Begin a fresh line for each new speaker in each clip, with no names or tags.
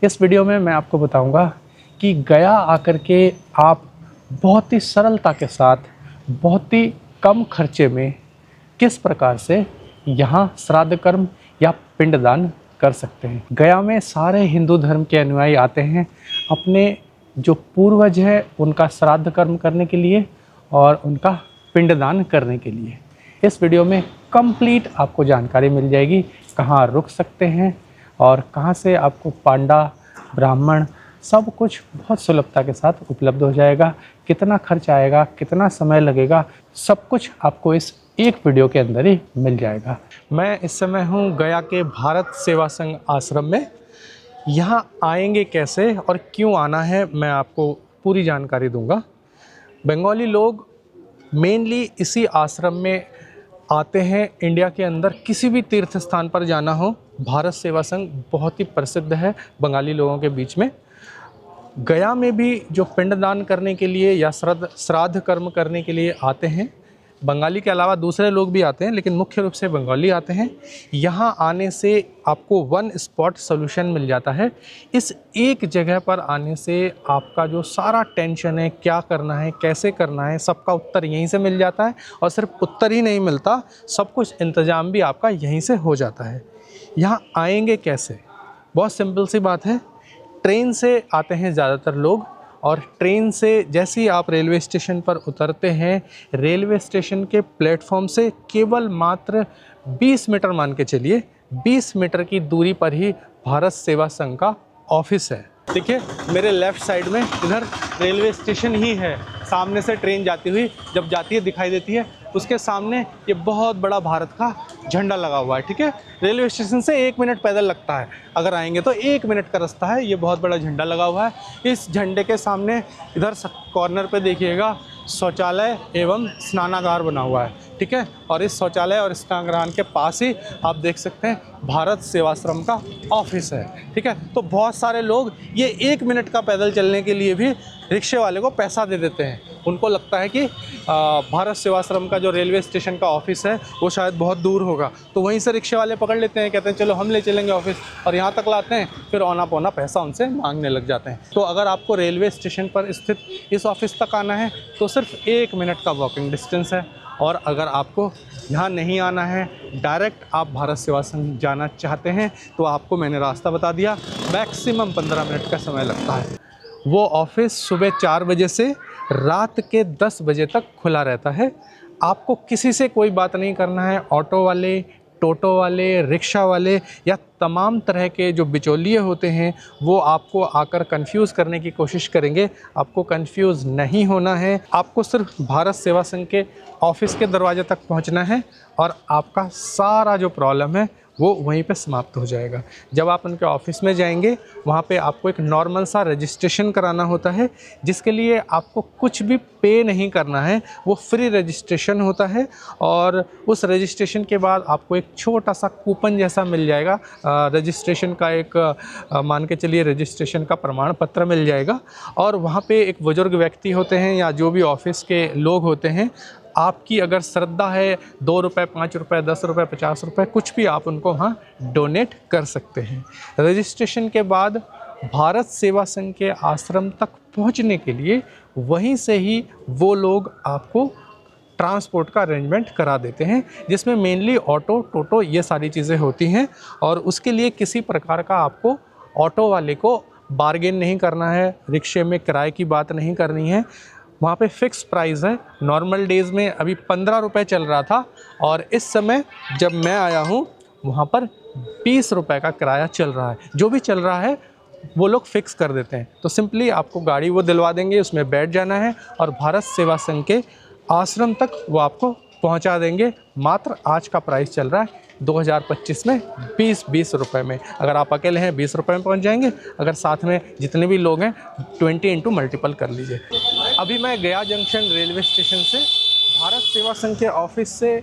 इस वीडियो में मैं आपको बताऊंगा कि गया आकर के आप बहुत ही सरलता के साथ, बहुत ही कम खर्चे में किस प्रकार से यहाँ श्राद्ध कर्म या पिंडदान कर सकते हैं। गया में सारे हिंदू धर्म के अनुयायी आते हैं अपने जो पूर्वज है उनका श्राद्ध कर्म करने के लिए और उनका पिंडदान करने के लिए। इस वीडियो में कंप्लीट आपको जानकारी मिल जाएगी, कहाँ रुक सकते हैं और कहाँ से आपको पांडा, ब्राह्मण सब कुछ बहुत सुलभता के साथ उपलब्ध हो जाएगा। कितना खर्च आएगा, कितना समय लगेगा, सब कुछ आपको इस एक वीडियो के अंदर ही मिल जाएगा। मैं इस समय हूँ गया के भारत सेवा संघ आश्रम में। यहाँ आएंगे कैसे और क्यों आना है, मैं आपको पूरी जानकारी दूंगा। बंगाली लोग मेनली इसी आश्रम में आते हैं। इंडिया के अंदर किसी भी तीर्थ स्थान पर जाना हो, भारत सेवा संघ बहुत ही प्रसिद्ध है बंगाली लोगों के बीच में। गया में भी जो पिंडदान करने के लिए या श्राद्ध कर्म करने के लिए आते हैं, बंगाली के अलावा दूसरे लोग भी आते हैं, लेकिन मुख्य रूप से बंगाली आते हैं। यहाँ आने से आपको वन स्पॉट सॉल्यूशन मिल जाता है। इस एक जगह पर आने से आपका जो सारा टेंशन है, क्या करना है, कैसे करना है, सबका उत्तर यहीं से मिल जाता है। और सिर्फ उत्तर ही नहीं मिलता, सब कुछ इंतज़ाम भी आपका यहीं से हो जाता है। यहाँ आएंगे कैसे? बहुत सिंपल सी बात है। ट्रेन से आते हैं ज़्यादातर लोग, और ट्रेन से जैसे ही आप रेलवे स्टेशन पर उतरते हैं, रेलवे स्टेशन के प्लेटफॉर्म से केवल मात्र 20 मीटर, मान के चलिए 20 मीटर की दूरी पर ही भारत सेवा संघ का ऑफिस है। देखिए मेरे लेफ़्ट साइड में इधर रेलवे स्टेशन ही है। सामने से ट्रेन जाती हुई जब जाती है दिखाई देती है, उसके सामने ये बहुत बड़ा भारत का झंडा लगा हुआ है। ठीक है, रेलवे स्टेशन से 1 मिनट पैदल लगता है, अगर आएंगे तो 1 मिनट का रास्ता है। ये बहुत बड़ा झंडा लगा हुआ है। इस झंडे के सामने इधर कॉर्नर पे देखिएगा शौचालय एवं स्नानागार बना हुआ है। ठीक है, और इस शौचालय और स्नानागार के पास ही आप देख सकते हैं भारत सेवाश्रम का ऑफिस है। ठीक है, तो बहुत सारे लोग ये 1 मिनट का पैदल चलने के लिए भी रिक्शे वाले को पैसा दे देते हैं। उनको लगता है कि भारत सेवाश्रम का जो रेलवे स्टेशन का ऑफिस है वो शायद बहुत दूर होगा, तो वहीं से रिक्शे वाले पकड़ लेते हैं, कहते हैं चलो हम ले चलेंगे ऑफिस, और यहाँ तक लाते हैं, फिर औना पौना पैसा उनसे मांगने लग जाते हैं। तो अगर आपको रेलवे स्टेशन पर स्थित इस ऑफिस तक आना है तो सिर्फ 1 मिनट का वॉकिंग डिस्टेंस है। और अगर आपको यहाँ नहीं आना है, डायरेक्ट आप भारत सेवा संघ जाना चाहते हैं, तो आपको मैंने रास्ता बता दिया। मैक्सिमम 15 मिनट का समय लगता है। वो ऑफिस सुबह 4 बजे से रात के 10 बजे तक खुला रहता है। आपको किसी से कोई बात नहीं करना है। ऑटो वाले, टोटो वाले, रिक्शा वाले या तमाम तरह के जो बिचौलिए होते हैं वो आपको आकर कंफ्यूज करने की कोशिश करेंगे। आपको कंफ्यूज नहीं होना है। आपको सिर्फ भारत सेवा संघ के ऑफिस के दरवाजे तक पहुंचना है और आपका सारा जो प्रॉब्लम है वो वहीं पे समाप्त हो जाएगा। जब आप उनके ऑफिस में जाएंगे, वहाँ पे आपको एक नॉर्मल सा रजिस्ट्रेशन कराना होता है, जिसके लिए आपको कुछ भी पे नहीं करना है। वो फ्री रजिस्ट्रेशन होता है और उस रजिस्ट्रेशन के बाद आपको एक छोटा सा कूपन जैसा मिल जाएगा। रजिस्ट्रेशन का एक मान के चलिए रजिस्ट्रेशन का प्रमाण पत्र मिल जाएगा। और वहाँ पे एक बुजुर्ग व्यक्ति होते हैं या जो भी ऑफिस के लोग होते हैं, आपकी अगर श्रद्धा है 2 रुपये, 5 रुपये, 10 रुपये, 50 रुपये, कुछ भी आप उनको वहाँ डोनेट कर सकते हैं। रजिस्ट्रेशन के बाद भारत सेवा संघ के आश्रम तक पहुँचने के लिए वहीं से ही वो लोग आपको ट्रांसपोर्ट का अरेंजमेंट करा देते हैं, जिसमें मेनली ऑटो, टोटो ये सारी चीज़ें होती हैं। और उसके लिए किसी प्रकार का आपको ऑटो वाले को बार्गेन नहीं करना है, रिक्शे में किराए की बात नहीं करनी है। वहाँ पे फ़िक्स प्राइस है। नॉर्मल डेज़ में अभी 15 रुपये चल रहा था, और इस समय जब मैं आया हूँ वहाँ पर 20 रुपये का किराया चल रहा है। जो भी चल रहा है वो लोग फ़िक्स कर देते हैं। तो सिंपली आपको गाड़ी वो दिलवा देंगे, उसमें बैठ जाना है और भारत सेवा संघ के आश्रम तक वो आपको पहुंचा देंगे। मात्र आज का प्राइस चल रहा है 2025 में 20 रुपये में। अगर आप अकेले हैं 20 रुपये में पहुंच जाएंगे, अगर साथ में जितने भी लोग हैं 20 इंटू मल्टीपल कर लीजिए। अभी मैं गया जंक्शन रेलवे स्टेशन से भारत सेवा संघ के ऑफिस से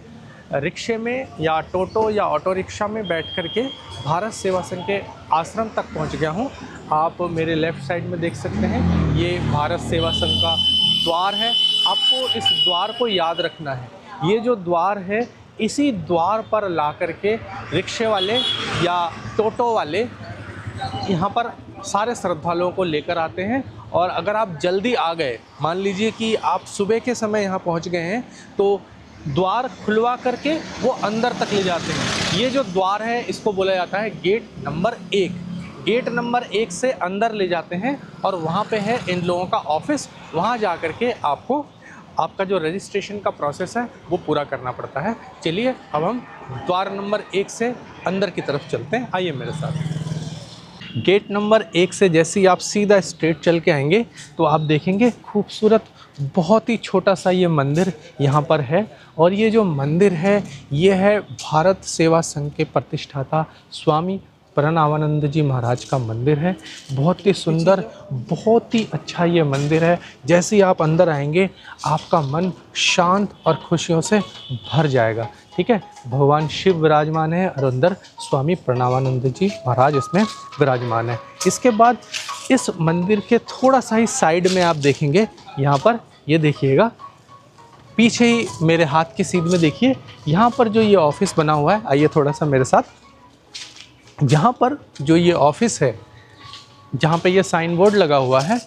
रिक्शे में या टोटो या ऑटो रिक्शा में बैठ कर के भारत सेवा संघ के आश्रम तक पहुंच गया हूं। आप मेरे लेफ़्ट साइड में देख सकते हैं, ये भारत सेवा संघ का द्वार है। आपको इस द्वार को याद रखना है। ये जो द्वार है, इसी द्वार पर ला कर के रिक्शे वाले या टोटो वाले यहाँ पर सारे श्रद्धालुओं को लेकर आते हैं। और अगर आप जल्दी आ गए, मान लीजिए कि आप सुबह के समय यहाँ पहुँच गए हैं, तो द्वार खुलवा करके वो अंदर तक ले जाते हैं। ये जो द्वार है इसको बोला जाता है गेट नंबर 1। गेट नंबर 1 से अंदर ले जाते हैं और वहाँ पे है इन लोगों का ऑफिस। वहाँ जा कर के आपको आपका जो रजिस्ट्रेशन का प्रोसेस है वो पूरा करना पड़ता है। चलिए अब हम द्वार नंबर 1 से अंदर की तरफ चलते हैं, आइए मेरे साथ। गेट नंबर 1 से जैसे ही आप सीधा स्ट्रेट चल के आएंगे तो आप देखेंगे खूबसूरत बहुत ही छोटा सा ये मंदिर यहाँ पर है। और ये जो मंदिर है ये है भारत सेवा संघ के प्रतिष्ठाता स्वामी प्रणवानंद जी महाराज का मंदिर है। बहुत ही सुंदर, बहुत ही अच्छा ये मंदिर है। जैसे ही आप अंदर आएंगे आपका मन शांत और खुशियों से भर जाएगा। ठीक है, भगवान शिव विराजमान है और अंदर स्वामी प्रणवानंद जी महाराज इसमें विराजमान है। इसके बाद इस मंदिर के थोड़ा सा ही साइड में आप देखेंगे, यहाँ पर ये देखिएगा पीछे ही मेरे हाथ की सीध में देखिए, यहाँ पर जो ये ऑफिस बना हुआ है, आइए थोड़ा सा मेरे साथ। यहाँ पर जो ये ऑफिस है, जहाँ पे ये साइन बोर्ड लगा हुआ है,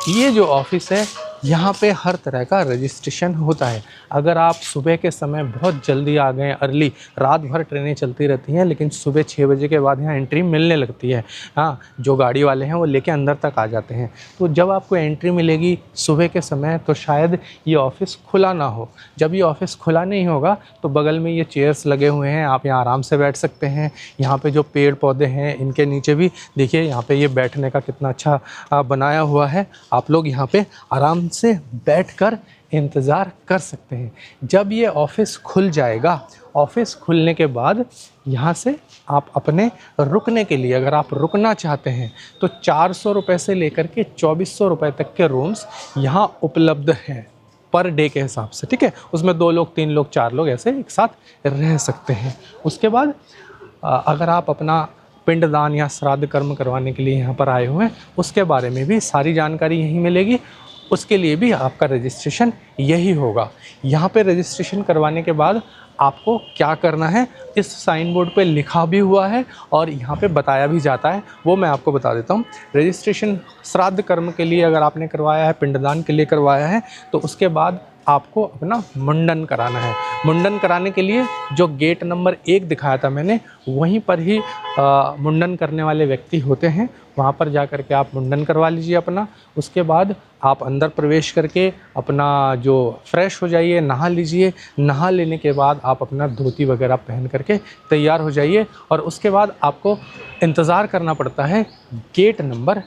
ये जो ऑफिस है यहाँ पे हर तरह का रजिस्ट्रेशन होता है। अगर आप सुबह के समय बहुत जल्दी आ गए, अर्ली, रात भर ट्रेनें चलती रहती हैं लेकिन सुबह 6 बजे के बाद यहाँ एंट्री मिलने लगती है। हाँ, जो गाड़ी वाले हैं वो लेके अंदर तक आ जाते हैं। तो जब आपको एंट्री मिलेगी सुबह के समय तो शायद ये ऑफ़िस खुला ना हो। जब ये ऑफ़िस खुला नहीं होगा तो बगल में ये चेयर्स लगे हुए हैं, आप यहाँ आराम से बैठ सकते हैं। यहाँ पे जो पेड़ पौधे हैं इनके नीचे भी देखिए, यहाँ पे ये बैठने का कितना अच्छा बनाया हुआ है। आप लोग यहाँ पे आराम से बैठकर इंतज़ार कर सकते हैं। जब ये ऑफ़िस खुल जाएगा, ऑफ़िस खुलने के बाद यहाँ से आप अपने रुकने के लिए, अगर आप रुकना चाहते हैं तो 400 रुपये से लेकर के 2400 रुपये तक के रूम्स यहाँ उपलब्ध हैं पर डे के हिसाब से। ठीक है, उसमें 2 लोग, 3 लोग, 4 लोग ऐसे एक साथ रह सकते हैं। उसके बाद अगर आप अपना पिंडदान या श्राद्ध कर्म करवाने के लिए यहाँ पर आए हुए हैं, उसके बारे में भी सारी जानकारी यहीं मिलेगी। उसके लिए भी आपका रजिस्ट्रेशन यही होगा। यहाँ पे रजिस्ट्रेशन करवाने के बाद आपको क्या करना है इस साइन बोर्ड पे लिखा भी हुआ है और यहाँ पे बताया भी जाता है, वो मैं आपको बता देता हूँ। रजिस्ट्रेशन श्राद्ध कर्म के लिए अगर आपने करवाया है, पिंडदान के लिए करवाया है, तो उसके बाद आपको अपना मुंडन कराना है। मुंडन कराने के लिए जो गेट नंबर 1 दिखाया था मैंने, वहीं पर ही मुंडन करने वाले व्यक्ति होते हैं। वहाँ पर जा कर के आप मुंडन करवा लीजिए अपना। उसके बाद आप अंदर प्रवेश करके अपना जो फ्रेश हो जाइए, नहा लीजिए। नहा लेने के बाद आप अपना धोती वगैरह पहन करके तैयार हो जाइए और उसके बाद आपको इंतज़ार करना पड़ता है गेट नंबर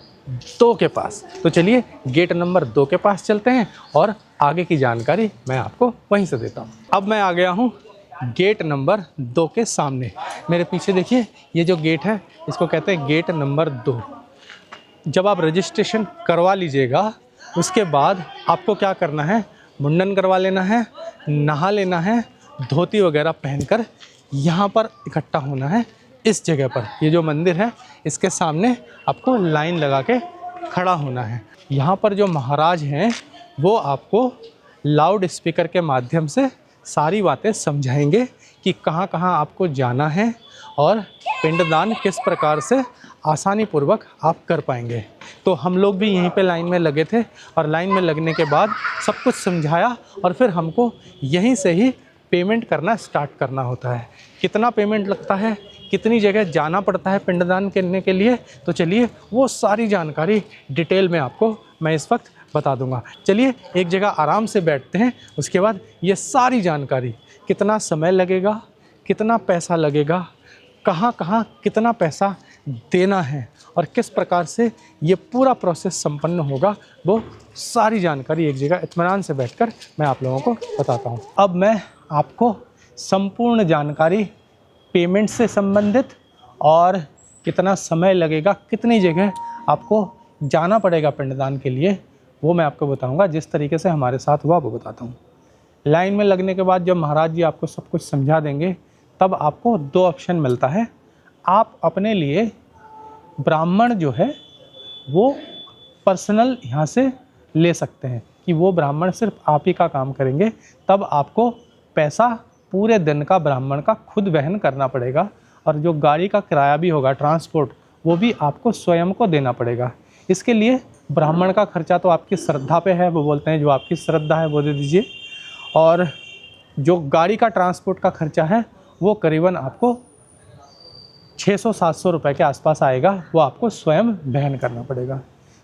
2 के पास। तो चलिए गेट नंबर 2 के पास चलते हैं और आगे की जानकारी मैं आपको वहीं से देता हूँ। अब मैं आ गया हूँ गेट नंबर 2 के सामने। मेरे पीछे देखिए, ये जो गेट है इसको कहते हैं गेट नंबर 2। जब आप रजिस्ट्रेशन करवा लीजिएगा उसके बाद आपको क्या करना है, मुंडन करवा लेना है, नहा लेना है, धोती वगैरह पहनकर यहाँ पर इकट्ठा होना है इस जगह पर। ये जो मंदिर है इसके सामने आपको लाइन लगा के खड़ा होना है। यहाँ पर जो महाराज हैं वो आपको लाउड स्पीकर के माध्यम से सारी बातें समझाएंगे कि कहाँ कहाँ आपको जाना है और पिंडदान किस प्रकार से आसानी पूर्वक आप कर पाएंगे। तो हम लोग भी यहीं पे लाइन में लगे थे और लाइन में लगने के बाद सब कुछ समझाया और फिर हमको यहीं से ही पेमेंट करना स्टार्ट करना होता है। कितना पेमेंट लगता है, कितनी जगह जाना पड़ता है पिंडदान करने के लिए, तो चलिए वो सारी जानकारी डिटेल में आपको मैं इस वक्त बता दूंगा। चलिए एक जगह आराम से बैठते हैं, उसके बाद ये सारी जानकारी, कितना समय लगेगा, कितना पैसा लगेगा, कहाँ कहाँ कितना पैसा देना है और किस प्रकार से ये पूरा प्रोसेस संपन्न होगा, वो सारी जानकारी एक जगह इत्मीनान से बैठकर मैं आप लोगों को बताता हूँ। अब मैं आपको संपूर्ण जानकारी पेमेंट से संबंधित और कितना समय लगेगा, कितनी जगह आपको जाना पड़ेगा पिंडदान के लिए, वो मैं आपको बताऊंगा। जिस तरीके से हमारे साथ हुआ वो बताता हूँ। लाइन में लगने के बाद जब महाराज जी आपको सब कुछ समझा देंगे तब आपको 2 ऑप्शन मिलता है। आप अपने लिए ब्राह्मण जो है वो पर्सनल यहाँ से ले सकते हैं कि वो ब्राह्मण सिर्फ आप ही का काम करेंगे, तब आपको पैसा पूरे दिन का ब्राह्मण का खुद वहन करना पड़ेगा और जो गाड़ी का किराया भी होगा, ट्रांसपोर्ट, वो भी आपको स्वयं को देना पड़ेगा। इसके लिए ब्राह्मण का खर्चा तो आपकी श्रद्धा पे है, वो बोलते हैं जो आपकी श्रद्धा है वो दे दीजिए, और जो गाड़ी का ट्रांसपोर्ट का खर्चा है वो करीबन आपको 600-700 रुपये के आसपास आएगा, वो आपको स्वयं वहन करना पड़ेगा।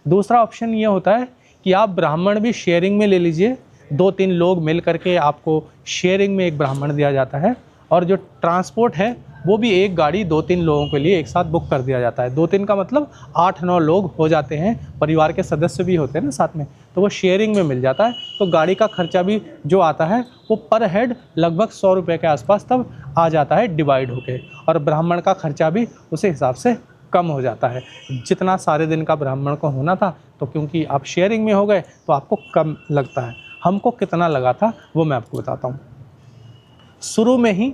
दूसरा ऑप्शन ये होता है कि आप ब्राह्मण भी शेयरिंग में ले लीजिए, 2-3 लोग मिल करके आपको शेयरिंग में एक ब्राह्मण दिया जाता है, और जो ट्रांसपोर्ट है वो भी एक गाड़ी 2-3 लोगों के लिए एक साथ बुक कर दिया जाता है। 2-3 का मतलब 8-9 लोग हो जाते हैं, परिवार के सदस्य भी होते हैं ना साथ में, तो वो शेयरिंग में मिल जाता है। तो गाड़ी का खर्चा भी जो आता है वो पर हेड लगभग 100 रुपये के आसपास तब आ जाता है डिवाइड होके, और ब्राह्मण का खर्चा भी उसी हिसाब से कम हो जाता है। जितना सारे दिन का ब्राह्मण को होना था, तो क्योंकि आप शेयरिंग में हो गए तो आपको कम लगता है। हमको कितना लगा था वो मैं आपको बताता हूँ। शुरू में ही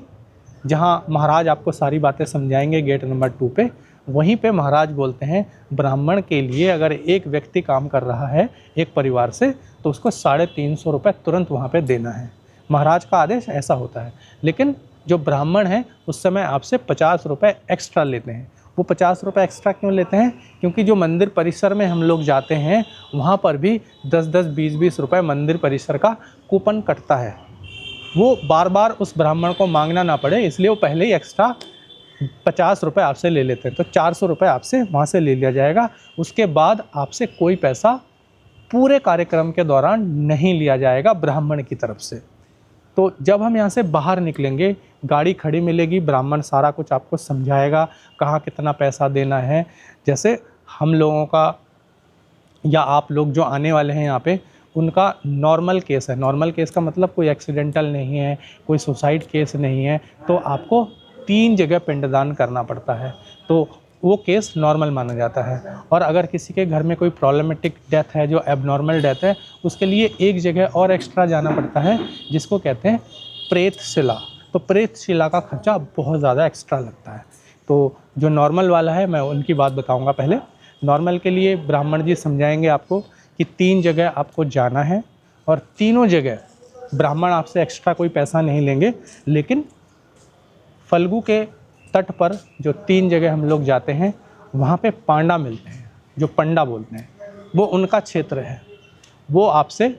जहाँ महाराज आपको सारी बातें समझाएंगे गेट नंबर 2 पे, वहीं पे महाराज बोलते हैं ब्राह्मण के लिए अगर एक व्यक्ति काम कर रहा है एक परिवार से, तो उसको 350 रुपये तुरंत वहाँ पे देना है। महाराज का आदेश ऐसा होता है। लेकिन जो ब्राह्मण है उस समय आपसे 50 रुपये एक्स्ट्रा लेते हैं। वो 50 रुपये एक्स्ट्रा क्यों लेते हैं? क्योंकि जो मंदिर परिसर में हम लोग जाते हैं वहाँ पर भी 10-10, 20-20 रुपये मंदिर परिसर का कूपन कटता है। वो बार बार उस ब्राह्मण को मांगना ना पड़े, इसलिए वो पहले ही एक्स्ट्रा 50 रुपये आपसे ले लेते हैं। तो 400 रुपये आपसे वहाँ से ले लिया जाएगा। उसके बाद आपसे कोई पैसा पूरे कार्यक्रम के दौरान नहीं लिया जाएगा ब्राह्मण की तरफ से। तो जब हम यहाँ से बाहर निकलेंगे, गाड़ी खड़ी मिलेगी, ब्राह्मण सारा कुछ आपको समझाएगा, कहाँ कितना पैसा देना है। जैसे हम लोगों का या आप लोग जो आने वाले हैं यहाँ पे, उनका नॉर्मल केस है। नॉर्मल केस का मतलब कोई एक्सीडेंटल नहीं है, कोई सुसाइड केस नहीं है, तो आपको 3 जगह पिंडदान करना पड़ता है, तो वो केस नॉर्मल माना जाता है। और अगर किसी के घर में कोई प्रॉब्लमेटिक डेथ है, जो एबनॉर्मल डेथ है, उसके लिए एक जगह और एक्स्ट्रा जाना पड़ता है, जिसको कहते हैं प्रेतशिला। तो प्रेतशिला का खर्चा बहुत ज़्यादा एक्स्ट्रा लगता है। तो जो नॉर्मल वाला है मैं उनकी बात बताऊँगा पहले। नॉर्मल के लिए ब्राह्मण जी समझाएंगे आपको कि 3 जगह आपको जाना है, और तीनों जगह ब्राह्मण आपसे एक्स्ट्रा कोई पैसा नहीं लेंगे। लेकिन फल्गु के तट पर जो 3 जगह हम लोग जाते हैं, वहाँ पे पांडा मिलते हैं, जो पंडा बोलते हैं, वो उनका क्षेत्र है। वो आपसे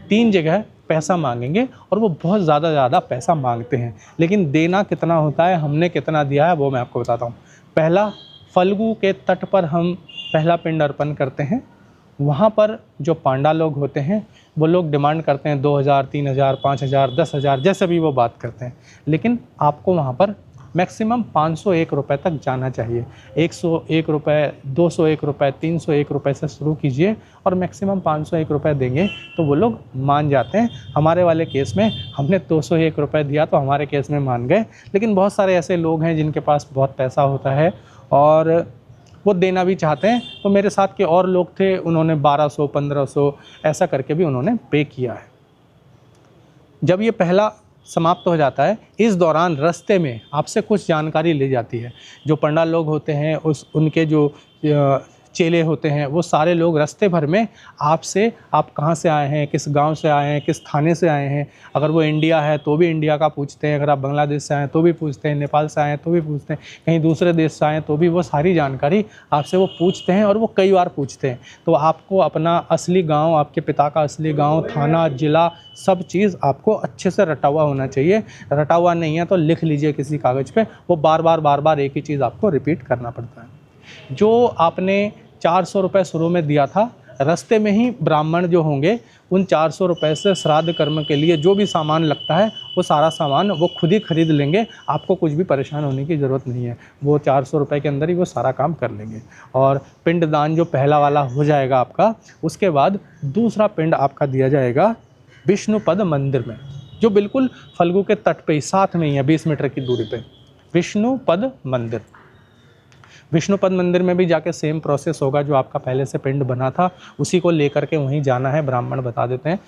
3 जगह पैसा मांगेंगे, और वो बहुत ज़्यादा पैसा मांगते हैं। लेकिन देना कितना होता है, हमने कितना दिया है, वो मैं आपको बताता हूँ। पहला, फल्गु के तट पर हम पहला पिंड अर्पण करते हैं। वहाँ पर जो पांडा लोग होते हैं वो लोग डिमांड करते हैं 2000, 3000, 5000, 10,000, जैसे भी वो बात करते हैं। लेकिन आपको वहाँ पर मैक्सिमम 501 रुपये तक जाना चाहिए। 101 रुपये, 201 रुपये, 301 रुपये से शुरू कीजिए, और मैक्सिमम 501 रुपये देंगे तो वो लोग मान जाते हैं। हमारे वाले केस में हमने 201 रुपये दिया तो हमारे केस में मान गए। लेकिन बहुत सारे ऐसे लोग हैं जिनके पास बहुत पैसा होता है और वो देना भी चाहते हैं, तो मेरे साथ के और लोग थे, उन्होंने 1200, 1500 ऐसा करके भी उन्होंने पे किया है। जब ये पहला समाप्त हो जाता है, इस दौरान रास्ते में आपसे कुछ जानकारी ली जाती है। जो पंडाल लोग होते हैं, उनके जो चेले होते हैं, वो सारे लोग रास्ते भर में आपसे, आप कहाँ से आए हैं, किस गांव से आए हैं, किस थाने से आए हैं, अगर वो इंडिया है तो भी इंडिया का पूछते हैं, अगर आप बांग्लादेश से आए हैं तो भी पूछते हैं, नेपाल से आए हैं तो भी पूछते हैं, कहीं दूसरे देश से आए हैं तो भी, वो सारी जानकारी आपसे वो पूछते हैं, और वो कई बार पूछते हैं। तो आपको अपना असली गाँव, आपके पिता का असली गाँव, थाना, ज़िला, सब चीज़ आपको अच्छे से रटा हुआ होना चाहिए। रटा हुआ नहीं है तो लिख लीजिए किसी कागज़ पे, वो बार बार एक ही चीज़ आपको रिपीट करना पड़ता है। जो आपने 400 रुपये शुरू में दिया था, रास्ते में ही ब्राह्मण जो होंगे उन 400 रुपये से श्राद्ध कर्म के लिए जो भी सामान लगता है वो सारा सामान वो खुद ही खरीद लेंगे। आपको कुछ भी परेशान होने की ज़रूरत नहीं है, वो 400 रुपये के अंदर ही वो सारा काम कर लेंगे। और पिंडदान जो पहला वाला हो जाएगा आपका, उसके बाद दूसरा पिंड आपका दिया जाएगा विष्णुपद मंदिर में, जो बिल्कुल फल्गु के तट पे ही साथ में ही है, 20 मीटर की दूरी पे विष्णुपद मंदिर। विष्णुपद मंदिर में भी जाके सेम प्रोसेस होगा, जो आपका पहले से पिंड बना था उसी को लेकर के वहीं जाना है। ब्राह्मण बता देते हैं।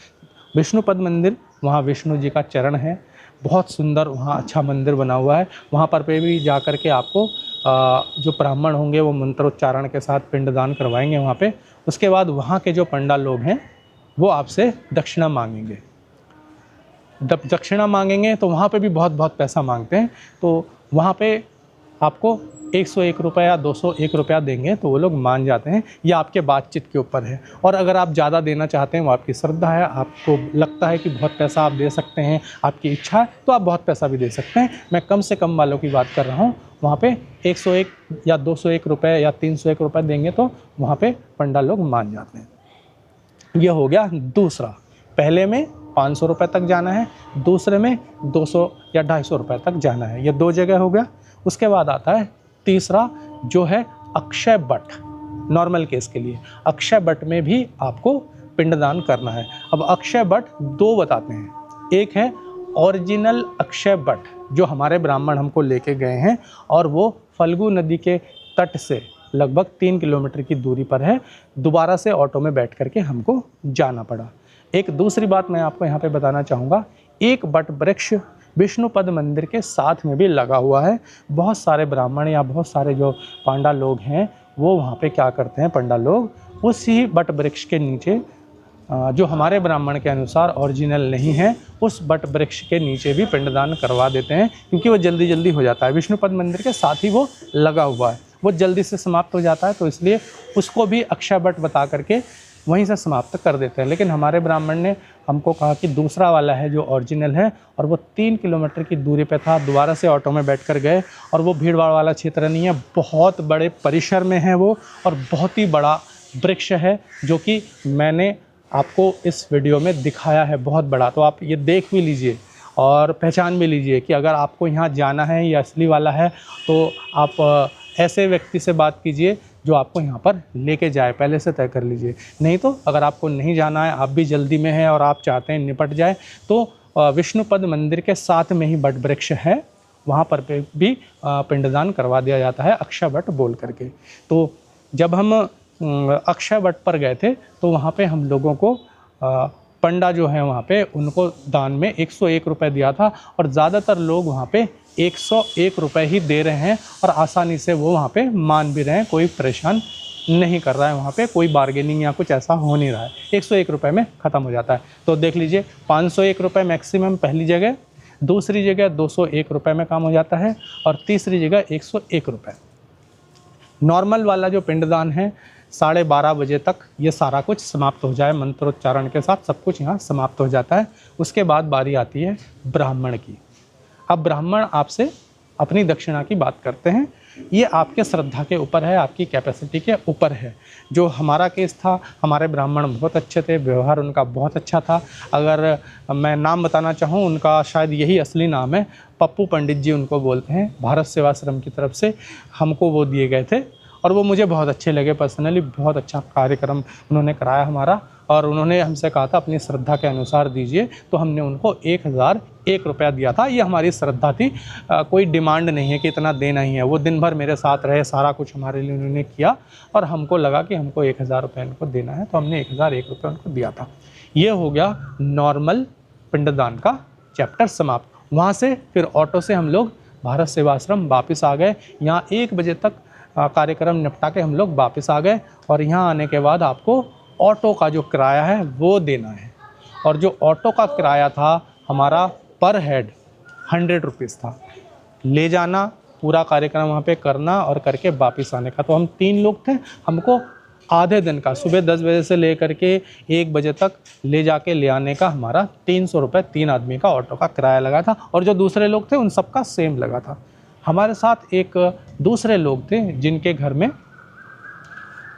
विष्णुपद मंदिर, वहाँ विष्णु जी का चरण है, बहुत सुंदर वहाँ अच्छा मंदिर बना हुआ है। वहाँ पर पे भी जा कर के आपको जो ब्राह्मण होंगे वो मंत्रोच्चारण के साथ पिंडदान करवाएंगे वहाँ पे। उसके बाद वहाँ के जो पंडाल लोग हैं वो आपसे दक्षिणा मांगेंगे। दक्षिणा मांगेंगे तो वहाँ पे भी बहुत पैसा मांगते हैं। तो वहाँ पे आपको 101 रुपये या 201 रुपया देंगे तो वो लोग मान जाते हैं। ये आपके बातचीत के ऊपर है। और अगर आप ज़्यादा देना चाहते हैं, वो आपकी श्रद्धा है, आपको लगता है कि बहुत पैसा आप दे सकते हैं, आपकी इच्छा है, तो आप बहुत पैसा भी दे सकते हैं। मैं कम से कम वालों की बात कर रहा हूँ। वहाँ पे 101 या 201 रुपये या 301 रुपये देंगे तो वहाँ पे पंडाल लोग मान जाते हैं। ये हो गया दूसरा। पहले में 500 रुपये तक जाना है, दूसरे में 200 या 250 रुपये तक जाना है। ये 2 जगह हो गया। उसके बाद आता है तीसरा, जो है अक्षय वट। नॉर्मल केस के लिए अक्षय वट में भी आपको पिंडदान करना है। अब अक्षय वट 2 बताते हैं। एक है ओरिजिनल अक्षय वट, जो हमारे ब्राह्मण हमको लेके गए हैं, और वो फल्गु नदी के तट से लगभग 3 किलोमीटर की दूरी पर है। दोबारा से ऑटो में बैठ करके हमको जाना पड़ा। एक दूसरी बात मैं आपको यहाँ पे बताना चाहूँगा, एक वट वृक्ष विष्णुपद मंदिर के साथ में भी लगा हुआ है। बहुत सारे ब्राह्मण या बहुत सारे जो पांडा लोग हैं, वो वहाँ पे क्या करते हैं, पंडा लोग उसी वट वृक्ष के नीचे, जो हमारे ब्राह्मण के अनुसार ओरिजिनल नहीं है, उस वट वृक्ष के नीचे भी पिंडदान करवा देते हैं, क्योंकि वो जल्दी जल्दी हो जाता है। विष्णुपद मंदिर के साथ ही वो लगा हुआ है, वो जल्दी से समाप्त हो जाता है, तो इसलिए उसको भी अक्षय वट बता करके वहीं से समाप्त कर देते हैं। लेकिन हमारे ब्राह्मण ने हमको कहा कि दूसरा वाला है जो ओरिजिनल है, और वो 3 किलोमीटर की दूरी पे था। दोबारा से ऑटो में बैठ कर गए, और वो भीड़ भाड़ वाला क्षेत्र नहीं है, बहुत बड़े परिसर में है वो, और बहुत ही बड़ा वृक्ष है, जो कि मैंने आपको इस वीडियो में दिखाया है, बहुत बड़ा। तो आप ये देख भी लीजिए और पहचान भी लीजिए कि अगर आपको यहाँ जाना है, ये असली वाला है, तो आप ऐसे व्यक्ति से बात कीजिए जो आपको यहाँ पर लेके जाए, पहले से तय कर लीजिए। नहीं तो अगर आपको नहीं जाना है, आप भी जल्दी में हैं और आप चाहते हैं निपट जाए, तो विष्णुपद मंदिर के साथ में ही वट वृक्ष है, वहाँ पर भी पिंडदान करवा दिया जाता है अक्षय वट बोल करके। तो जब हम अक्षय वट पर गए थे, तो वहाँ पे हम लोगों को पंडा जो है वहाँ पे, उनको दान में 101 रुपये दिया था, और ज़्यादातर लोग वहाँ पे 101 रुपये ही दे रहे हैं, और आसानी से वो वहाँ पे मान भी रहे हैं। कोई परेशान नहीं कर रहा है, वहाँ पे कोई बार्गेनिंग या कुछ ऐसा हो नहीं रहा है। 101 रुपये में ख़त्म हो जाता है। तो देख लीजिए, 501 रुपये मैक्सिमम पहली जगह, दूसरी जगह 201 रुपये में काम हो जाता है, और तीसरी जगह 101 रुपये। नॉर्मल वाला जो पिंडदान है, 12:30 बजे तक ये सारा कुछ समाप्त हो जाए, मंत्रोच्चारण के साथ सब कुछ यहाँ समाप्त हो जाता है। उसके बाद बारी आती है ब्राह्मण की। अब ब्राह्मण आपसे अपनी दक्षिणा की बात करते हैं। ये आपके श्रद्धा के ऊपर है, आपकी कैपेसिटी के ऊपर है। जो हमारा केस था, हमारे ब्राह्मण बहुत अच्छे थे, व्यवहार उनका बहुत अच्छा था। अगर मैं नाम बताना चाहूँ, उनका शायद यही असली नाम है, पप्पू पंडित जी उनको बोलते हैं। भारत सेवाश्रम की तरफ से हमको वो दिए गए थे, और वो मुझे बहुत अच्छे लगे पर्सनली। बहुत अच्छा कार्यक्रम उन्होंने कराया हमारा, और उन्होंने हमसे कहा था अपनी श्रद्धा के अनुसार दीजिए, तो हमने उनको 1001 रुपया दिया था। ये हमारी श्रद्धा थी, कोई डिमांड नहीं है कि इतना देना ही है। वो दिन भर मेरे साथ रहे, सारा कुछ हमारे लिए उन्होंने किया, और हमको लगा कि हमको 1000 रुपये उनको देना है, तो हमने 1001 रुपये उनको दिया था। ये हो गया नॉर्मल पिंडदान का चैप्टर समाप्त। वहाँ से फिर ऑटो से हम लोग भारत सेवाश्रम वापस आ गए। यहाँ 1 बजे तक कार्यक्रम निपटा के हम लोग वापस आ गए, और यहाँ आने के बाद आपको ऑटो का जो किराया है वो देना है। और जो ऑटो का किराया था हमारा पर हेड 100 रुपीज़ था। ले जाना, पूरा कार्यक्रम वहाँ पे करना, और करके वापस आने का। तो हम 3 लोग थे, हमको आधे दिन का, सुबह 10 बजे से ले करके 1 बजे तक ले जाके ले आने का हमारा 300 रुपये 3 आदमी का ऑटो का किराया लगा था। और जो दूसरे लोग थे उन सबका सेम लगा था। हमारे साथ एक दूसरे लोग थे जिनके घर में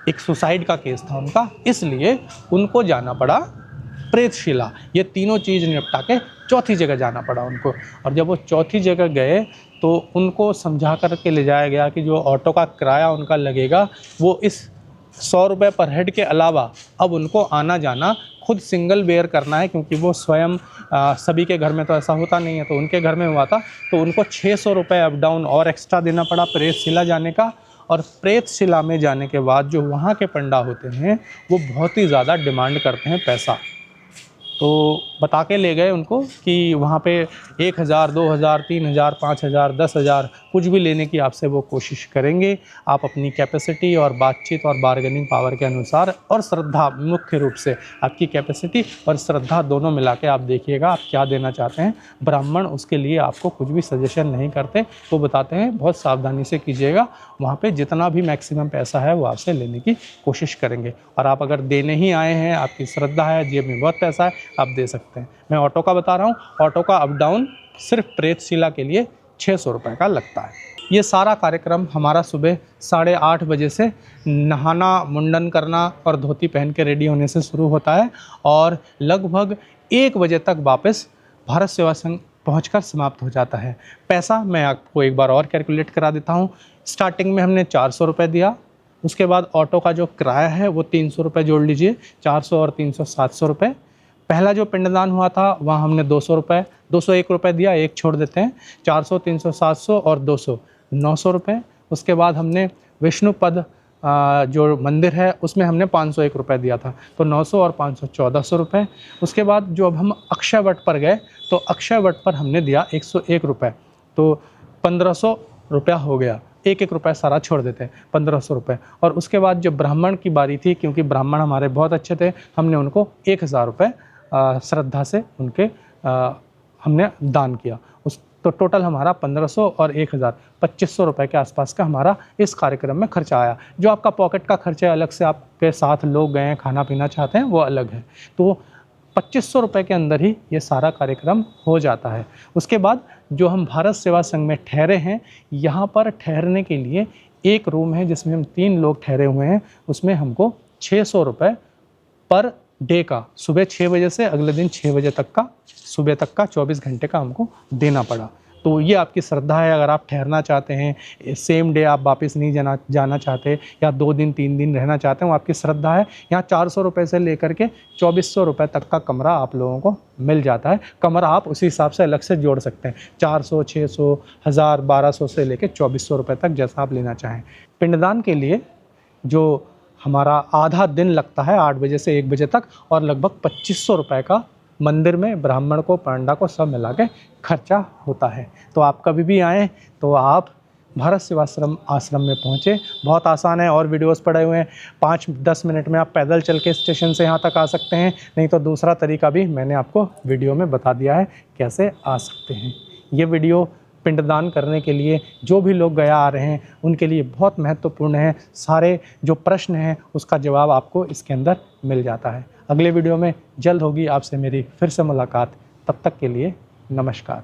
एक सुसाइड का केस था उनका, इसलिए उनको जाना पड़ा प्रेतशिला। ये तीनों चीज़ निपटा के चौथी जगह जाना पड़ा उनको। और जब वो चौथी जगह गए, तो उनको समझा कर के ले जाया गया कि जो ऑटो का किराया उनका लगेगा, वो इस 100 रुपये पर हेड के अलावा अब उनको आना जाना खुद सिंगल बेयर करना है, क्योंकि वो स्वयं सभी के घर में तो ऐसा होता नहीं है। तो उनके घर में हुआ था, तो उनको 600 रुपये अप डाउन और एक्स्ट्रा देना पड़ा प्रेतशिला जाने का। और प्रेतशिला में जाने के बाद जो वहाँ के पंडा होते हैं, वो बहुत ही ज़्यादा डिमांड करते हैं पैसा। तो बता के ले गए उनको कि वहाँ पे 1000, 2000, 3000, 5000, 10,000 कुछ भी लेने की आपसे वो कोशिश करेंगे। आप अपनी कैपेसिटी और बातचीत और बार्गेनिंग पावर के अनुसार और श्रद्धा, मुख्य रूप से आपकी कैपेसिटी और श्रद्धा दोनों मिला के आप देखिएगा आप क्या देना चाहते हैं। ब्राह्मण उसके लिए आपको कुछ भी सजेशन नहीं करते, वो बताते हैं बहुत सावधानी से कीजिएगा। वहाँ पे जितना भी मैक्सिमम पैसा है वो आपसे लेने की कोशिश करेंगे। और आप अगर देने ही आए हैं, आपकी श्रद्धा है, जेब में बहुत पैसा है, आप दे सकते हैं। मैं ऑटो का बता रहा हूँ, ऑटो का अप डाउन सिर्फ प्रेतशिला के लिए 600 रुपये का लगता है। ये सारा कार्यक्रम हमारा सुबह 8:30 बजे से नहाना, मुंडन करना और धोती पहन के रेडी होने से शुरू होता है और लगभग 1 बजे तक वापस भारत सेवा संघ पहुंचकर समाप्त हो जाता है। पैसा मैं आपको एक बार और कैलकुलेट करा देता हूं। स्टार्टिंग में हमने 400 रुपये दिया, उसके बाद ऑटो का जो किराया है वो 300 रुपये जोड़ लीजिए, 400 और 300 700 रुपये। पहला जो पिंडदान हुआ था वहाँ हमने 200 रुपये, 201 रुपये दिया, एक छोड़ देते हैं, 400, 300, 700 और 200 900 रुपये। उसके बाद हमने विष्णुपद जो मंदिर है उसमें हमने 501 रुपये दिया था, तो 900 और 500 1400 रुपये। उसके बाद जो अब हम अक्षय वट पर गए तो अक्षय वट पर हमने दिया 101 रुपये, तो 1500 रुपया हो गया। एक एक रुपये सारा छोड़ देते हैं, 1500 रुपये। और उसके बाद जब ब्राह्मण की बारी थी, क्योंकि ब्राह्मण हमारे बहुत अच्छे थे, हमने उनको 1000 रुपये श्रद्धा से उनके हमने दान किया। उस तो टोटल हमारा 1500 और 1000 2500 रुपये के आसपास का हमारा इस कार्यक्रम में खर्चा आया। जो आपका पॉकेट का खर्चा अलग से आपके साथ लोग गए हैं, खाना पीना चाहते हैं, वो अलग है। तो 2500 रुपये के अंदर ही ये सारा कार्यक्रम हो जाता है। उसके बाद जो हम भारत सेवा संघ में ठहरे हैं, यहाँ पर ठहरने के लिए एक रूम है जिसमें हम 3 लोग ठहरे हुए हैं, उसमें हमको 600 रुपये पर डे का, सुबह 6 बजे से अगले दिन 6 बजे तक का, सुबह तक का 24 घंटे का हमको देना पड़ा। तो ये आपकी श्रद्धा है। अगर आप ठहरना चाहते हैं, सेम डे आप वापस नहीं जाना चाहते या 2 दिन 3 दिन रहना चाहते हैं, वो आपकी श्रद्धा है। यहाँ 400 रुपये से लेकर के 2400 रुपये तक का कमरा आप लोगों को मिल जाता है। कमरा आप उसी हिसाब से अलग से जोड़ सकते हैं, 400, 600, 1000, 1200 से लेकर 2400 रुपये तक, जैसा आप लेना चाहें। पिंडदान के लिए जो हमारा आधा दिन लगता है 8 बजे से 1 बजे तक, और लगभग 2500 रुपये का मंदिर में ब्राह्मण को, पंडा को सब मिला के खर्चा होता है। तो आप कभी भी आएँ तो आप भारत सेवाश्रम आश्रम में पहुँचे। बहुत आसान है, और वीडियोस पड़े हुए हैं। 5-10 मिनट में आप पैदल चल के स्टेशन से यहाँ तक आ सकते हैं, नहीं तो दूसरा तरीका भी मैंने आपको वीडियो में बता दिया है कैसे आ सकते हैं। ये वीडियो पिंडदान करने के लिए जो भी लोग गया आ रहे हैं उनके लिए बहुत महत्वपूर्ण है। सारे जो प्रश्न हैं उसका जवाब आपको इसके अंदर मिल जाता है। अगले वीडियो में जल्द होगी आपसे मेरी फिर से मुलाकात। तब तक के लिए नमस्कार।